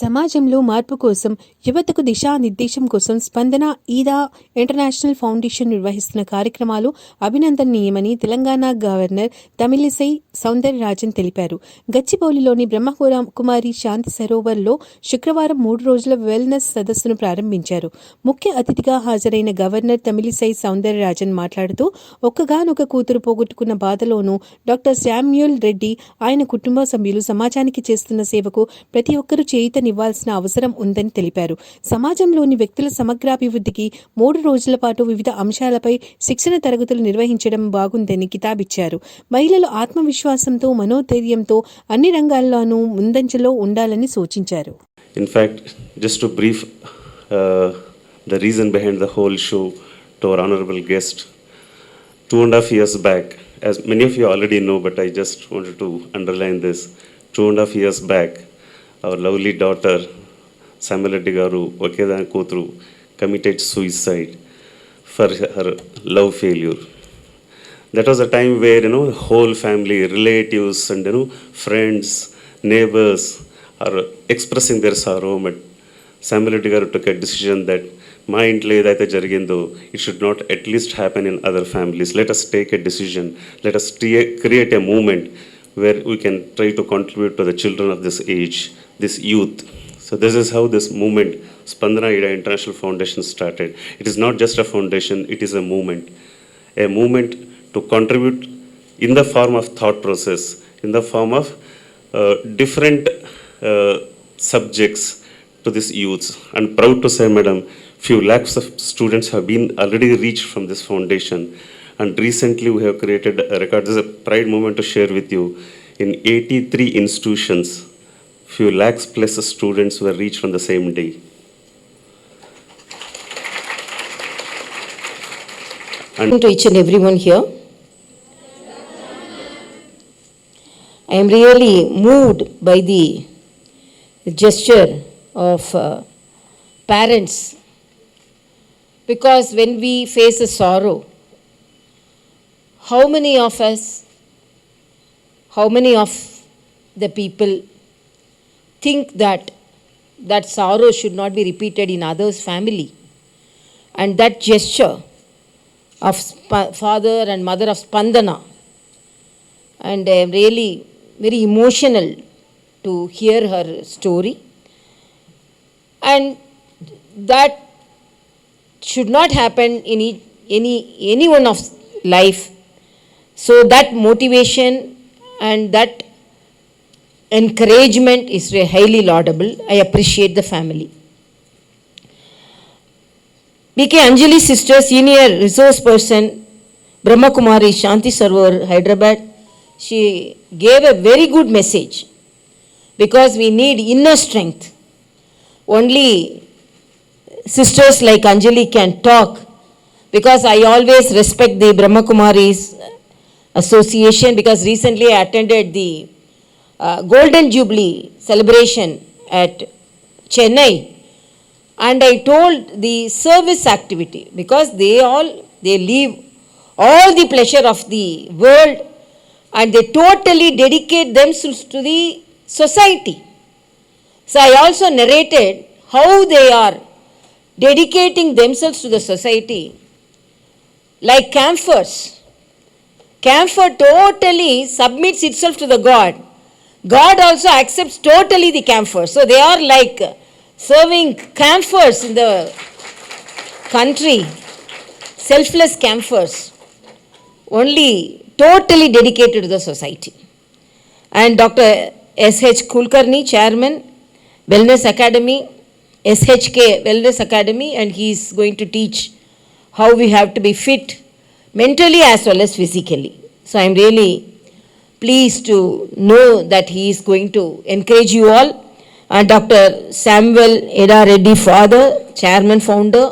సమాజంలో మార్పు కోసం యువతకు దిశానిర్దేశం కోసం స్పందన ఈదా ఇంటర్నేషనల్ ఫౌండేషన్ నిర్వహిస్తున్న కార్యక్రమాలు అభినందనీయమని తెలంగాణ గవర్నర్ తమిళిసై సౌందరరాజన్ తెలిపారు. గచ్చిబౌలిలోని బ్రహ్మకుమారి శాంతి సరోవర్లో శుక్రవారం 3 రోజుల వెల్నెస్ సదస్సును ప్రారంభించారు. ముఖ్య అతిథిగా హాజరైన గవర్నర్ తమిళిసై సౌందరరాజన్ మాట్లాడుతూ ఒక్కగానొక కూతురు పోగొట్టుకున్న బాధలోనూ డాక్టర్ శామ్యూల్ రెడ్డి ఆయన కుటుంబ సభ్యులు సమాజానికి చేస్తున్న సేవకు ప్రతి ఒక్కరూ చేయూతనివ్వాల్సిన అవసరం ఉందని తెలిపారు. సమాజంలోని వ్యక్తుల సమగ్రాభివృద్ధికి 3 రోజుల పాటు వివిధ అంశాలపై శిక్షణ తరగతులు నిర్వహించడం బాగుందని కితాబిచ్చారు. మహిళలు ఆత్మవిశ్వాసంతో మనోధైర్యంతో అన్ని రంగాల్లోనూ ముందంజలో ఉండాలని సూచించారు. In fact, just to brief the reason behind the whole show to our honorable guest, 2.5 years back, as many of you already know, but I just wanted to underline this, 2.5 years back, our lovely daughter, Samuel Garu, Okedana Kotru, committed suicide for her love failure. That was a time where, the whole family, relatives and, friends, neighbors are expressing their sorrow. But Samuel Garu took a decision that my intle edaithe jarigindo, it should not at least happen in other families. Let us take a decision. Let us create a movement where we can try to contribute to the children of this age, this youth. So this is how this movement, Spandana Ida International Foundation, started. It is not just a foundation, it is a movement to contribute in the form of thought process, in the form of different subjects to these youths. And proud to say, madam, few lakhs of students have been already reached from this foundation. And recently we have created a record. This is a pride moment to share with you. In 83 institutions, few lakhs plus students were reached on the same day. And to each and everyone here, I am really moved by the gesture of parents, because when we face a sorrow, how many of the people think that sorrow should not be repeated in others' family? And that gesture of father and mother of Spandana, and I am really very emotional to hear her story, and that should not happen in anyone of life. So that motivation and that encouragement is highly laudable. I appreciate the family. B.K. Anjali sister, senior resource person, Brahmakumari Shanti Sarovar, Hyderabad, she gave a very good message, because we need inner strength. Only sisters like Anjali can talk, because I always respect the Brahmakumaris association, because recently I attended the Golden Jubilee celebration at Chennai, and I told the service activity, because they leave all the pleasure of the world and they totally dedicate themselves to the society. So I also narrated how they are dedicating themselves to the society, like camphors. Camphor totally submits itself to the God. God also accepts totally the camphor. So they are like serving camphors in the country, selfless camphors, only totally dedicated to the society. And Dr. S.H. Kulkarni, Chairman, Wellness Academy, SHK Wellness Academy, and he is going to teach how we have to be fit mentally as well as physically. So I am really pleased to know that he is going to encourage you all. And Dr. Samuel Eda Reddy, father, chairman, founder,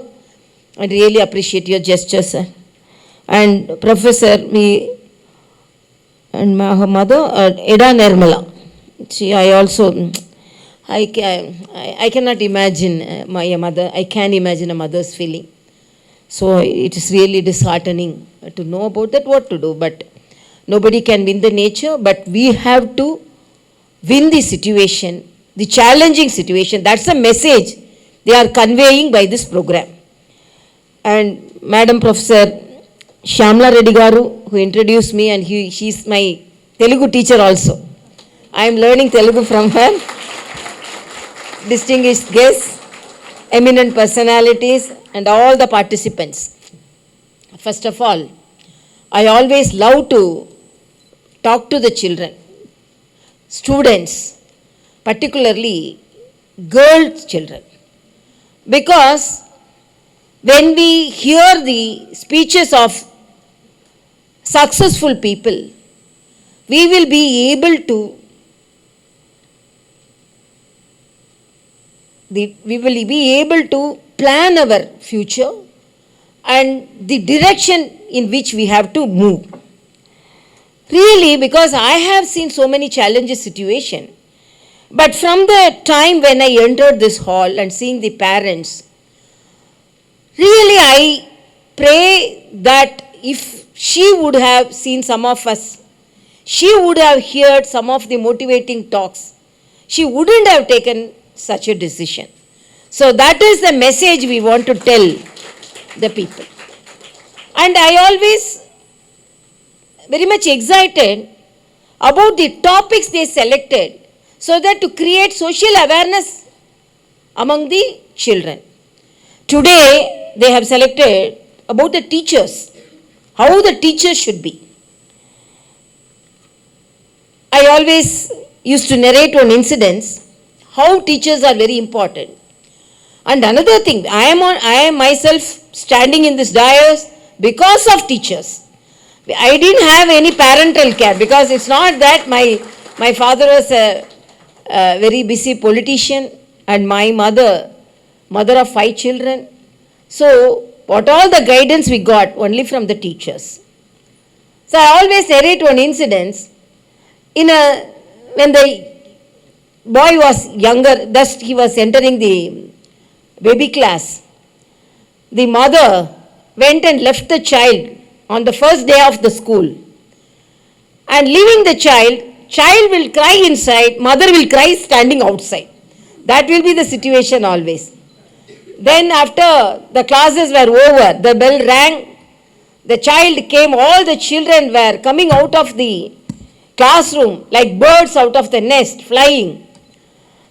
I really appreciate your gesture, sir. And Professor, and my mother, Eda Nirmala. I cannot imagine my mother. I can imagine a mother's feeling. So it is really disheartening to know about that, what to do. But nobody can win the nature, but we have to win the situation the challenging situation. That's the message they are conveying by this program. And Madam Professor Shyamla Reddy Garu, who introduced me, and she's my Telugu teacher also. I am learning Telugu from her. Distinguished guests, eminent personalities, and all the participants. First of all, I always love to talk to the children, students, particularly girl children, because when we hear the speeches of successful people, we will be able to plan our future and the direction in which we have to move. Really, because I have seen so many challenges situation, but from the time when I entered this hall and seeing the parents, really I pray that if she would have seen some of us, she would have heard some of the motivating talks, she wouldn't have taken such a decision. So that is the message we want to tell the people. And I always very much excited about the topics they selected, so that to create social awareness among the children. Today they have selected about the teachers, how the teachers should be. I always used to narrate one incident, how teachers are very important. And another thing, I am myself standing in this dais because of teachers. I didn't have any parental care, because it's not that my father was a very busy politician and my mother of 5 children. So what all the guidance we got only from the teachers. So I always narrate one incident. When the boy was younger, thus he was entering the baby class, the mother went and left the child on the first day of the school, and leaving the child will cry inside, mother will cry standing outside. That will be the situation always. Then after the classes were over, the bell rang, the child came, all the children were coming out of the classroom like birds out of the nest, flying.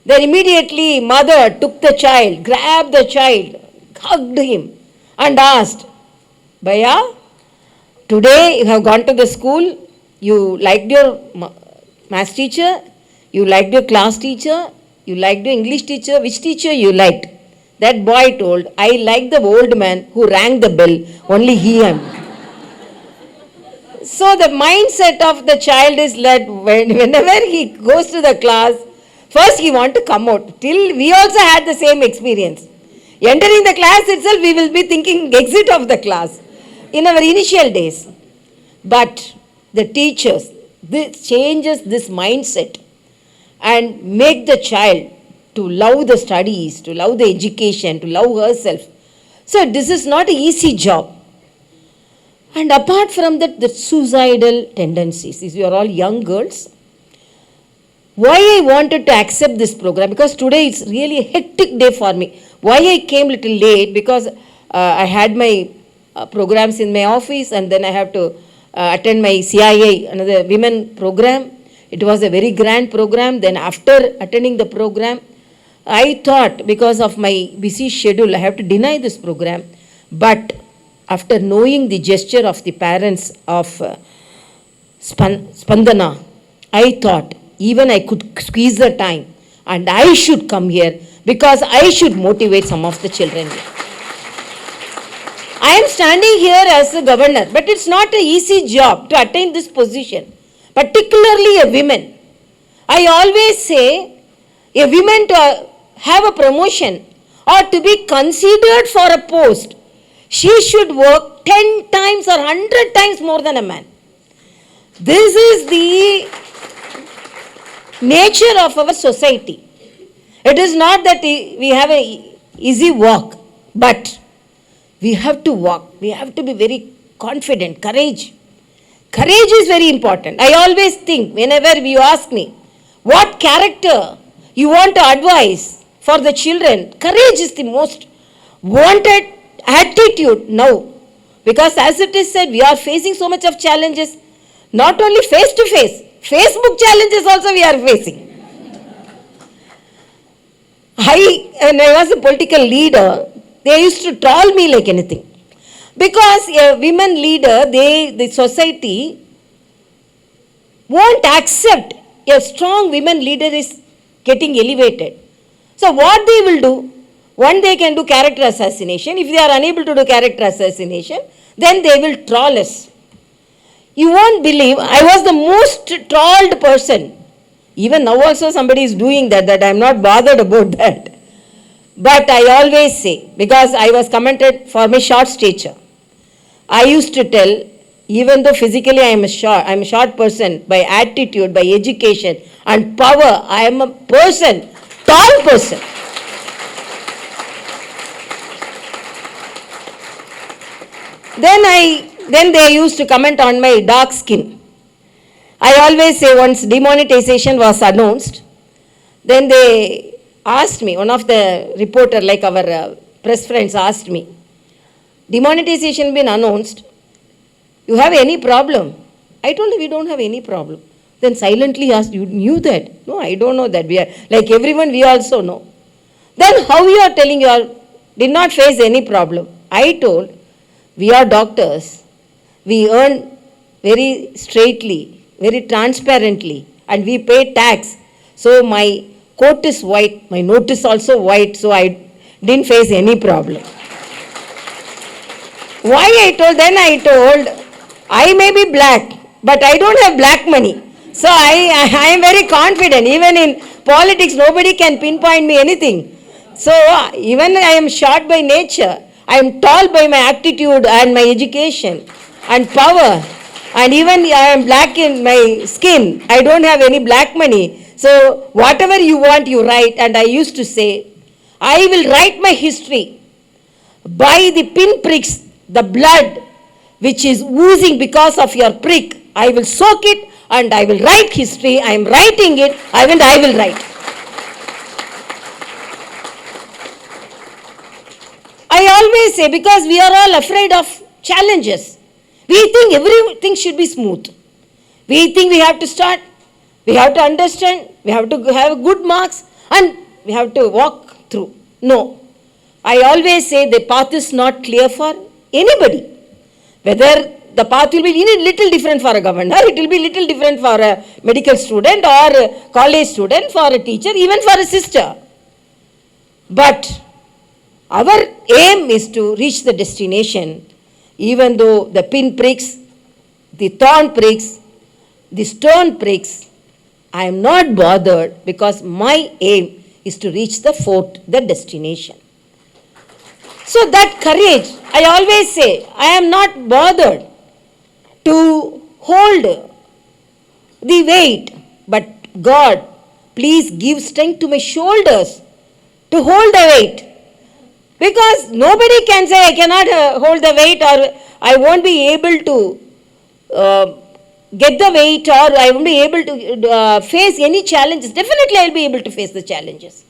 Then immediately mother took the child, grabbed the child, hugged him and asked, Bhaiya, today you have gone to the school, you liked your maths teacher, you liked your class teacher, you liked your English teacher, which teacher you liked? That boy told, I like the old man who rang the bell, only he am. So the mindset of the child is that whenever he goes to the class, first he wants to come out. Till we also had the same experience. Entering the class itself, we will be thinking exit of the class in our initial days. But the teachers, this changes this mindset and make the child to love the studies, to love the education, to love herself. So this is not an easy job. And apart from that, the suicidal tendencies. These are all young girls. Why I wanted to accept this program? Because today it's really a hectic day for me. Why I came little late? Because I had my programs in my office, and then I have to attend my CIA, another women program. It was a very grand program. Then after attending the program, I thought because of my busy schedule, I have to deny this program. But after knowing the gesture of the parents of Spandana, I thought even I could squeeze the time and I should come here, because I should motivate some of the children here. I am standing here as a governor, but it's not an easy job to attain this position, particularly a woman. I always say a woman to have a promotion or to be considered for a post, she should work 10 times or 100 times more than a man. This is the nature of our society. It is not that we have a easy walk, but we have to walk. We have to be very confident. Courage is very important. I always think, whenever you ask me, what character you want to advise for the children, courage is the most wanted attitude now. Because as it is said, we are facing so much of challenges, not only face to face, Facebook challenges also we are facing. When I was a political leader, they used to troll me like anything. Because a women leader, the society won't accept a strong women leader is getting elevated. So what they will do, one they can do character assassination. If they are unable to do character assassination, then they will troll us. You won't believe, I was the most trolled person. Even now also somebody is doing that I am not bothered about that. But I always say, because I was commented for my short stature, I used to tell, even though physically I am a short person, by attitude, by education and power, I am a person, tall person. Then they used to comment on my dark skin. I always say, once demonetization was announced, then they asked me, one of the reporter, like our press friends asked me, demonetization been announced, you have any problem? I told him, we don't have any problem. Then silently asked, you knew that? No, I don't know that. We are, like everyone, we also know. Then how you are telling you all did not face any problem? I told, we are doctors. We earn very straightly, very transparently, and we pay tax. So my coat is white, my note is also white, so I didn't face any problem. Why I told? Then I told, I may be black, but I don't have black money. So I am very confident. Even in politics, nobody can pinpoint me anything. So even I am short by nature, I am tall by my attitude and my education and power. And even I am black in my skin, I don't have any black money. So whatever you want, you write. And I used to say, I will write my history by the pinpricks, the blood which is oozing because of your prick. I will soak it and I will write history. I am writing it, I will write. I always say, because we are all afraid of challenges. We think everything should be smooth. We think we have to start, we have to understand, we have to have good marks, and we have to walk through. No. I always say the path is not clear for anybody. Whether the path will be little different for a governor, it will be little different for a medical student or a college student, for a teacher, even for a sister. But our aim is to reach the destination, even though the pin pricks, the thorn pricks, the stone pricks, I am not bothered, because my aim is to reach the destination. So that courage, I always say, I am not bothered to hold the weight, but God, please give strength to my shoulders to hold the weight. Because nobody can say I cannot hold the weight, or I won't be able to get the weight, or I won't be able to face any challenges. Definitely I will be able to face the challenges.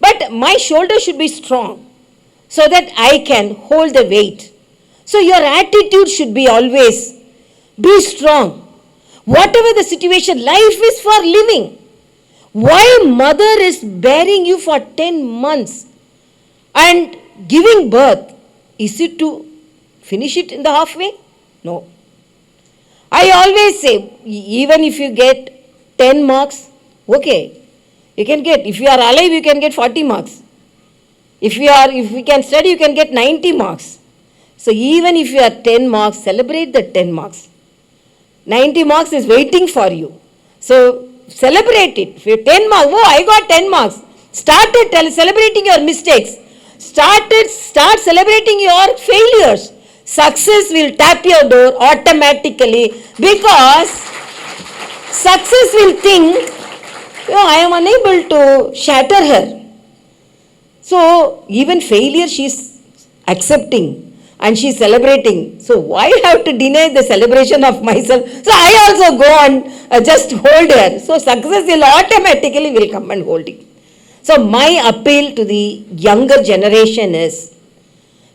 But my shoulder should be strong so that I can hold the weight. So your attitude should be always, be strong. Whatever the situation, life is for living. Why mother is bearing you for 10 months and giving birth? Is it to finish it in the halfway? No. I always say, even if you get 10 marks, okay, you can get, if you are alive, you can get 40 marks. If we can study, you can get 90 marks. So even if you are 10 marks, celebrate the 10 marks. 90 marks is waiting for you. So celebrate it. If you 10 marks, oh, I got 10 marks. Start celebrating your mistakes. Start celebrating your failures. Success will tap your door automatically, because success will think, I am unable to shatter her. So even failure she is accepting. and she's celebrating. So why have to deny the celebration of myself? So I also go and just hold her. So success will automatically come and hold you. So my appeal to the younger generation is,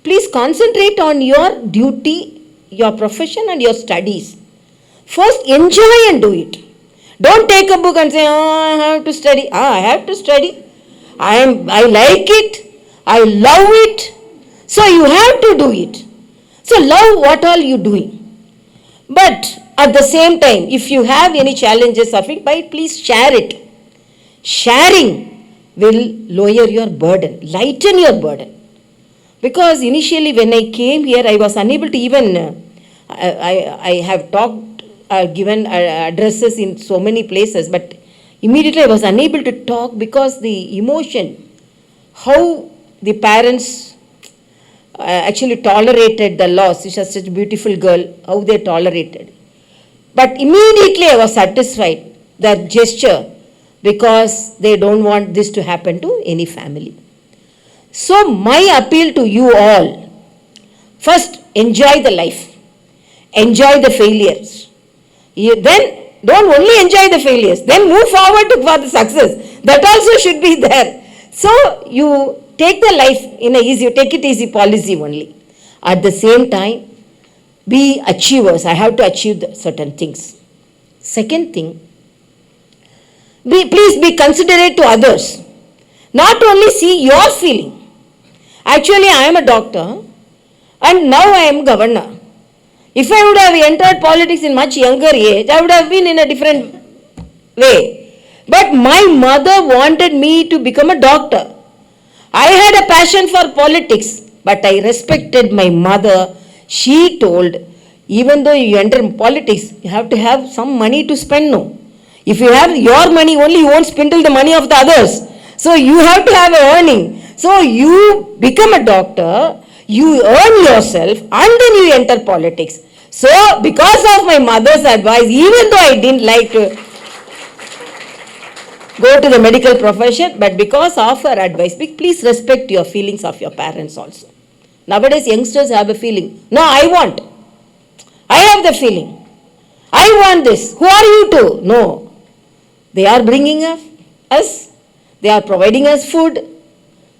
please concentrate on your duty, your profession and your studies. First enjoy and do it. Don't take a book and say, oh, I have to study. I have to study. I like it. I love it. So you have to do it. So love what all you doing. But at the same time, if you have any challenges of it, please share it. Sharing will lower your burden, lighten your burden. Because initially when I came here, I was unable to even, I have talked, given addresses in so many places, but immediately I was unable to talk because the emotion, how the parents actually tolerated the loss. She was such a beautiful girl, how they tolerated. But immediately I was satisfied, that gesture, because they don't want this to happen to any family. So my appeal to you all, first enjoy the life, enjoy the failures. Then don't only enjoy the failures, then move forward for the success. That also should be there. So you take the life in a easy, take it easy policy only. At the same time, be achievers. I have to achieve certain things. Second thing, please be considerate to others. Not only see your feeling. Actually, I am a doctor and now I am governor. If I would have entered politics in much younger age, I would have been in a different way. But my mother wanted me to become a doctor. I had a passion for politics, but I respected my mother. She told, even though you enter politics, you have to have some money to spend. No. If you have your money only, you won't spindle the money of the others. So you have to have a earning. So you become a doctor, you earn yourself, and then you enter politics. So because of my mother's advice, even though I didn't like to go to the medical profession, but because of her advice, please respect your feelings of your parents also. Nowadays youngsters have a feeling, no, I have the feeling, I want this, who are you to? No, they are bringing us, they are providing us food,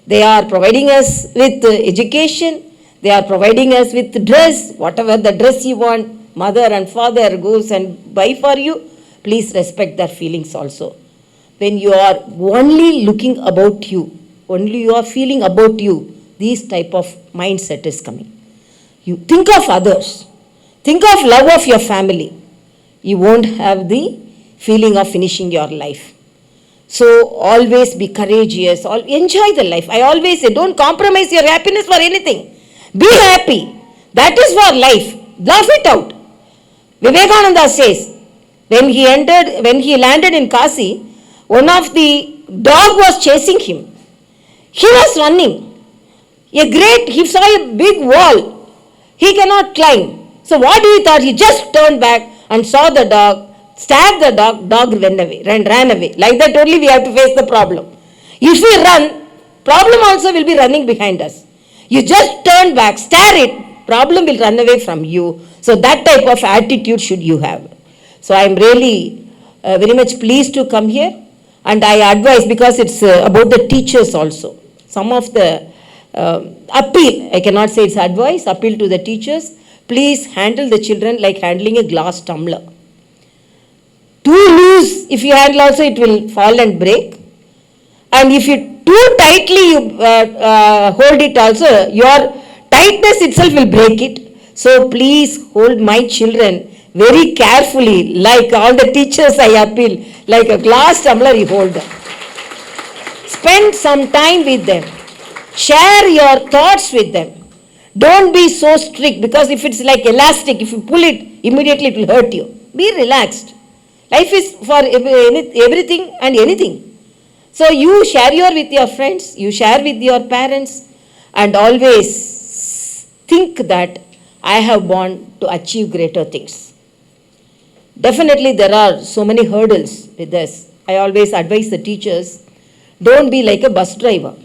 they are providing us with education, they are providing us with dress, whatever the dress you want, mother and father goes and buy for you, please respect their feelings also. When you are only looking about you, only you are feeling about you, this type of mindset is coming. You think of others, think of love of your family, you won't have the feeling of finishing your life. So always be courageous, enjoy the life. I always say, don't compromise your happiness for anything. Be happy. That is for life. Laugh it out. Vivekananda says, when he landed in Kasi, one of the dog was chasing him. He was running. He saw a big wall. He cannot climb. So what he thought? He just turned back and saw the dog, stabbed the dog ran away. Like that only we have to face the problem. If we run, problem also will be running behind us. You just turn back, stare it, problem will run away from you. So that type of attitude should you have. So I am really very much pleased to come here. And I advise, because it's about the teachers also. Some of the appeal, I cannot say it's advice, appeal to the teachers. Please handle the children like handling a glass tumbler. Too loose, if you handle also, it will fall and break. And if you too tightly you hold it also, your tightness itself will break it. So please hold my children very carefully, like all the teachers I appeal, like a glass tumbler you hold them. Spend some time with them. Share your thoughts with them. Don't be so strict, because if it's like elastic, if you pull it, immediately it will hurt you. Be relaxed. Life is for everything and anything. So you share with your friends, you share with your parents, and always think that I have born to achieve greater things. Definitely there are so many hurdles with this. I always advise the teachers, don't be like a bus driver.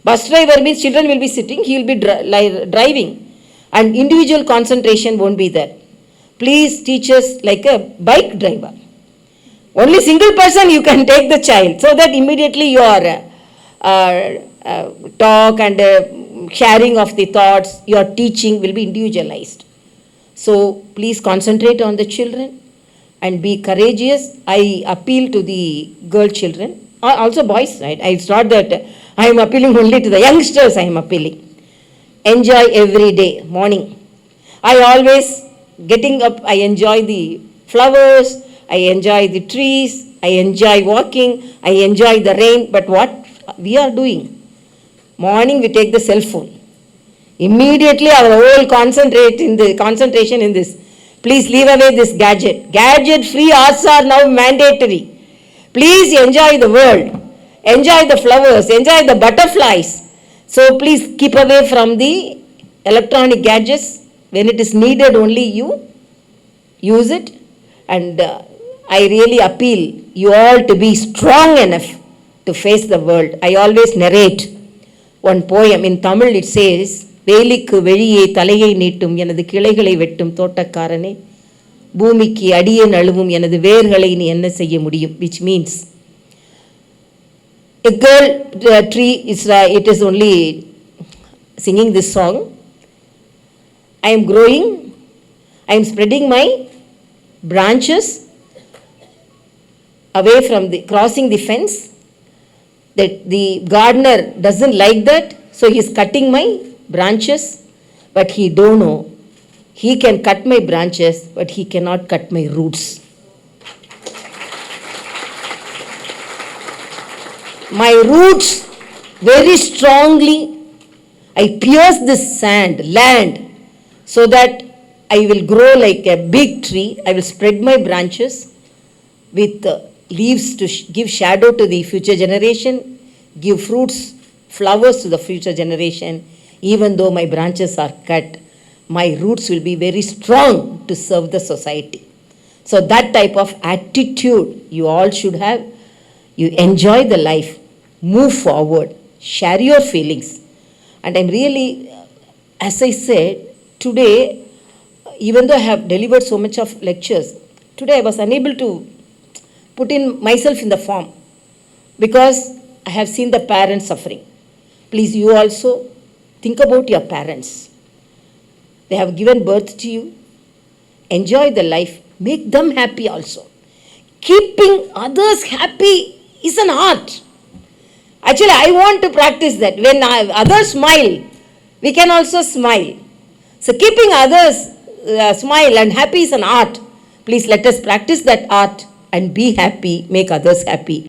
Bus driver means children will be sitting, he will be driving. and individual concentration won't be there. Please teach us like a bike driver. Only single person you can take the child, so that immediately your talk and sharing of the thoughts, your teaching will be individualized. So please concentrate on the children and be courageous. I appeal to the girl children, also boys, right? It's not that I am appealing only to the youngsters, I am appealing. Enjoy every day, morning. I always, getting up, I enjoy the flowers, I enjoy the trees, I enjoy walking, I enjoy the rain. But what we are doing? Morning we take the cell phone. Immediately our whole concentration in this. Please leave away this gadget. Gadget-free hours are now mandatory. Please enjoy the world. Enjoy the flowers. Enjoy the butterflies. So please keep away from the electronic gadgets. When it is needed, only you use it. And I really appeal you all to be strong enough to face the world. I always narrate one poem. In Tamil it says, வேலிக்கு வெளியே தலையை நீட்டும் எனது கிளைகளை வெட்டும் தோட்டக்காரனே, பூமிக்கு அடியே நழுவும் எனது வேர்களை நீ என்ன செய்ய முடியும்? Which means a girl tree is, it is only singing this song. I am growing, I am spreading my branches away from the, crossing the fence. That the gardener doesn't like that, so he is cutting my branches, but he don't know. He can cut my branches, but he cannot cut my roots. My roots very strongly, I pierce this land, so that I will grow like a big tree. I will spread my branches with leaves to give shadow to the future generation, give fruits, flowers to the future generation. Even though my branches are cut, my roots will be very strong to serve the society. So that type of attitude you all should have. You enjoy the life, move forward, share your feelings. And I'm really, as I said, today, even though I have delivered so much of lectures, today I was unable to put in myself in the form because I have seen the parents suffering. Please, you also think about your parents. They have given birth to you. Enjoy the life. Make them happy also. Keeping others happy is an art. Actually, I want to practice that. When others smile, we can also smile. So keeping others smile and happy is an art. Please let us practice that art and be happy, make others happy.